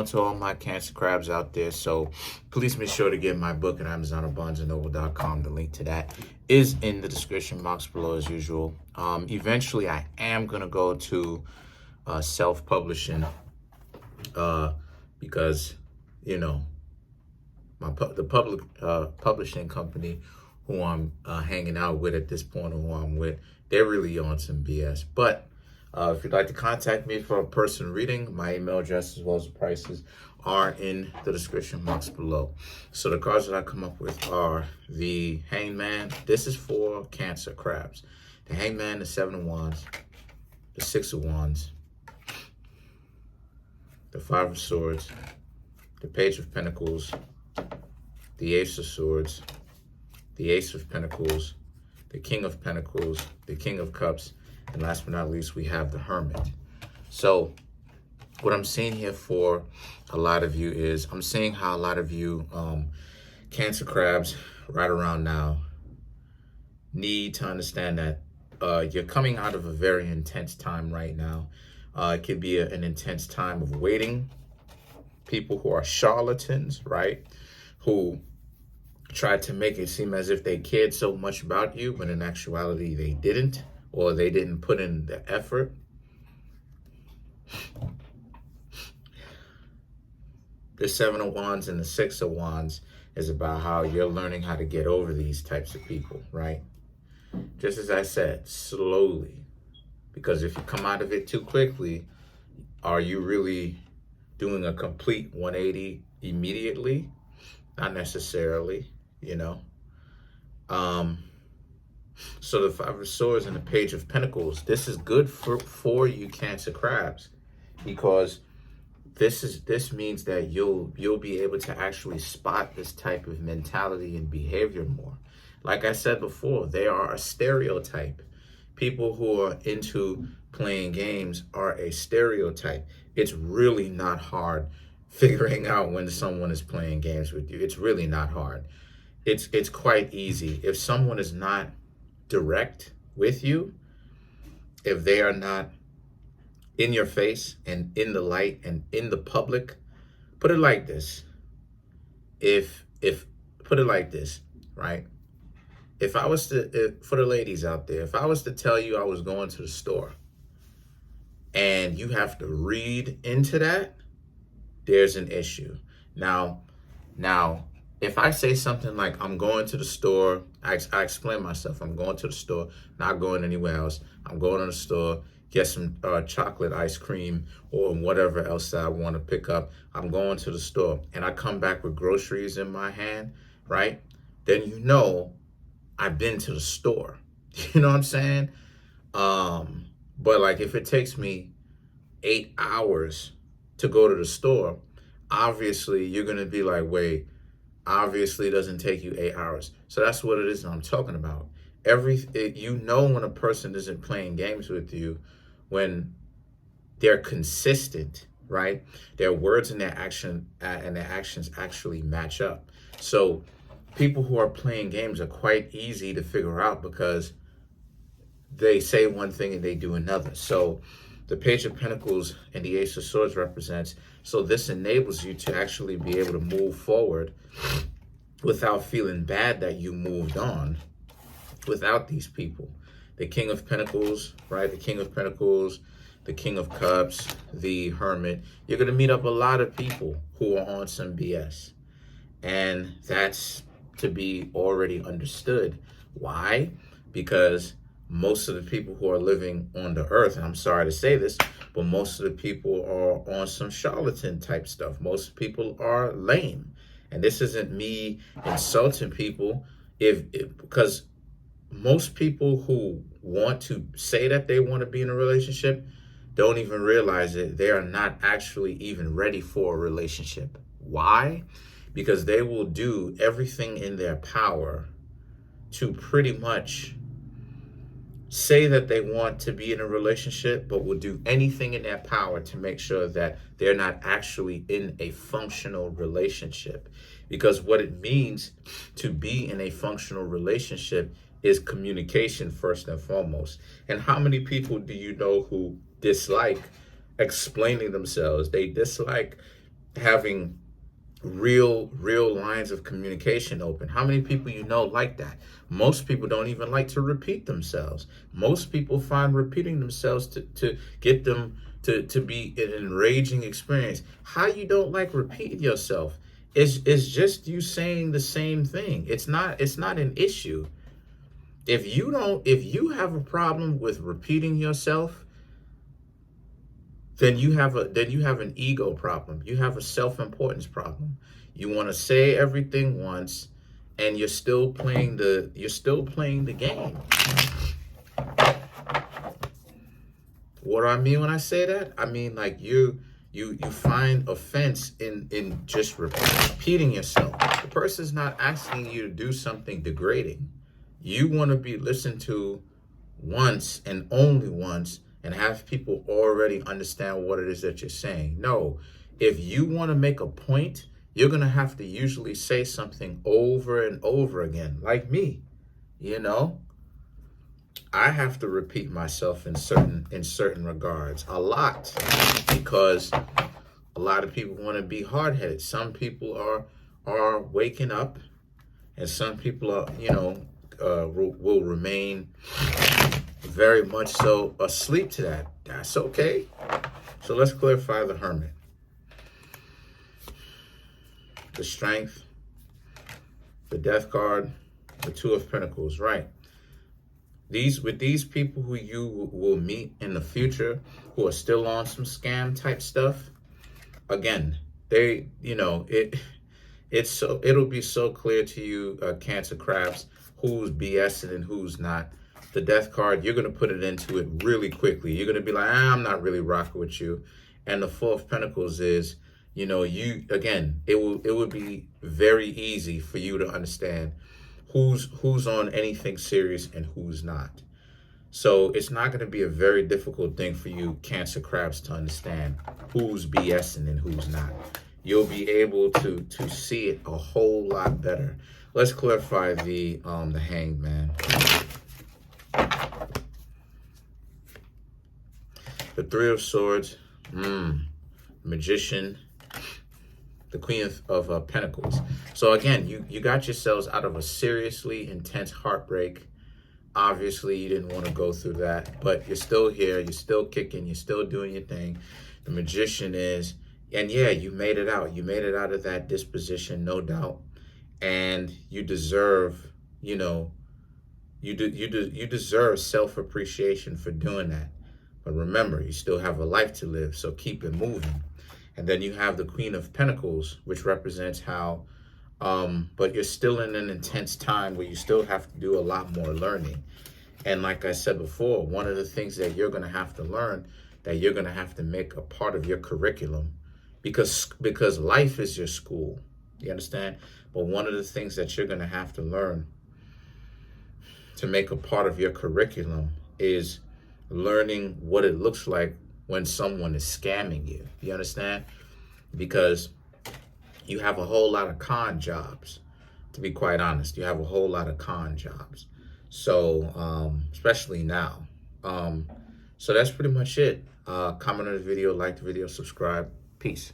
out to all my Cancer crabs out there. So please be sure to get my book at Amazon or BarnesandNoble.com. The link to that is in the description box below as usual. Eventually, I am going to go to self-publishing because, you know, the public publishing company who I'm hanging out with at this point, or who I'm with, they're really on some BS. But if you'd like to contact me for a person reading, my email address as well as the prices are in the description box below. So the cards that I come up with are the Hangman. This is for Cancer crabs. The Hangman, the Seven of Wands, the Six of Wands, the Five of Swords, the Page of Pentacles, the Ace of Swords, the Ace of Pentacles, the King of Pentacles, the King of Cups, and last but not least, we have the Hermit. So what I'm seeing here for a lot of you is, I'm seeing how a lot of you Cancer crabs right around now need to understand that you're coming out of a very intense time right now. It could be an intense time of waiting. People who are charlatans, right? Who tried to make it seem as if they cared so much about you, but in actuality they didn't, or they didn't put in the effort. The Seven of Wands and the Six of Wands is about how you're learning how to get over these types of people, right? Just as I said, slowly. Because if you come out of it too quickly, are you really doing a complete 180 immediately? Not necessarily, you know. So the Five of Swords and the Page of Pentacles, this is good for you Cancer crabs, because this means that you'll be able to actually spot this type of mentality and behavior more. Like I said before, they are a stereotype. People who are into playing games are a stereotype. It's really not hard figuring out when someone is playing games with you. It's really not hard. It's quite easy. If someone is not direct with you, if they are not in your face and in the light and in the public, put it like this. Put it like this, right? If I was to, for the ladies out there, if I was to tell you I was going to the store and you have to read into that, there's an issue. Now, if I say something like, I'm going to the store, I explain myself. I'm going to the store, not going anywhere else. I'm going to the store, get some chocolate ice cream or whatever else that I want to pick up. I'm going to the store, and I come back with groceries in my hand, right? Then you know I've been to the store. You know what I'm saying? But like if it takes me 8 hours to go to the store, obviously you're going to be like, wait, obviously it doesn't take you 8 hours. So that's what it is that I'm talking about. You know when a person isn't playing games with you when they're consistent, right? Their words and their actions actually match up. So people who are playing games are quite easy to figure out because they say one thing and they do another. So the Page of Pentacles and the Ace of Swords represents, so this enables you to actually be able to move forward without feeling bad that you moved on without these people. The King of Pentacles, right? The King of Pentacles, the King of Cups, the Hermit. You're going to meet up a lot of people who are on some BS. And that's to be already understood. Why? Because most of the people who are living on the earth, and I'm sorry to say this, but most of the people are on some charlatan type stuff. Most people are lame. And this isn't me insulting people, because most people who want to say that they want to be in a relationship don't even realize it. They are not actually even ready for a relationship. Why? Because they will do everything in their power to pretty much say that they want to be in a relationship, but will do anything in their power to make sure that they're not actually in a functional relationship. Because what it means to be in a functional relationship is communication first and foremost. And how many people do you know who dislike explaining themselves? They dislike having real lines of communication open. How many people you know like that? Most people don't even like to repeat themselves. Most people find repeating themselves to get them to be an enraging experience. How you don't like repeating yourself is just you saying the same thing. It's not an issue. If you have a problem with repeating yourself, then you have an ego problem. You have a self-importance problem. You want to say everything once, and you're still playing the game. What do I mean when I say that? I mean, like, you find offense in just repeating yourself. The person's not asking you to do something degrading. You want to be listened to once and only once, and have people already understand what it is that you're saying. No, if you want to make a point, you're going to have to usually say something over and over again. Like me, you know, I have to repeat myself in certain regards a lot, because a lot of people want to be hard-headed. Some people are waking up, and some people are, will remain very much so asleep to that. That's okay. So let's clarify the Hermit. The Strength, the Death card, the Two of Pentacles, right? With these people who you will meet in the future, who are still on some scam type stuff, again, it'll be so clear to you, Cancer crabs, who's BSing and who's not. The Death card, you're going to put it into it really quickly. You're going to be like, I'm not really rocking with you. And the Four of Pentacles is, it would be very easy for you to understand who's on anything serious and who's not. So it's not going to be a very difficult thing for you, Cancer crabs, to understand who's BSing and who's not. You'll be able to see it a whole lot better. Let's clarify the Hanged Man. The Three of Swords, Magician, the Queen of Pentacles. So again, you got yourselves out of a seriously intense heartbreak. Obviously, you didn't want to go through that, but you're still here. You're still kicking. You're still doing your thing. The Magician is, and yeah, you made it out. You made it out of that disposition, no doubt. And you deserve, you deserve self-appreciation for doing that. But remember, you still have a life to live, so keep it moving. And then you have the Queen of Pentacles, which represents how, but you're still in an intense time where you still have to do a lot more learning. And like I said before, one of the things that you're going to have to learn, that you're going to have to make a part of your curriculum, because life is your school. You understand? But one of the things that you're going to have to learn to make a part of your curriculum is learning what it looks like when someone is scamming you. You understand? Because you have a whole lot of con jobs, to be quite honest. You have a whole lot of con jobs. So, especially now. So that's pretty much it. Comment on the video, like the video, subscribe. Peace.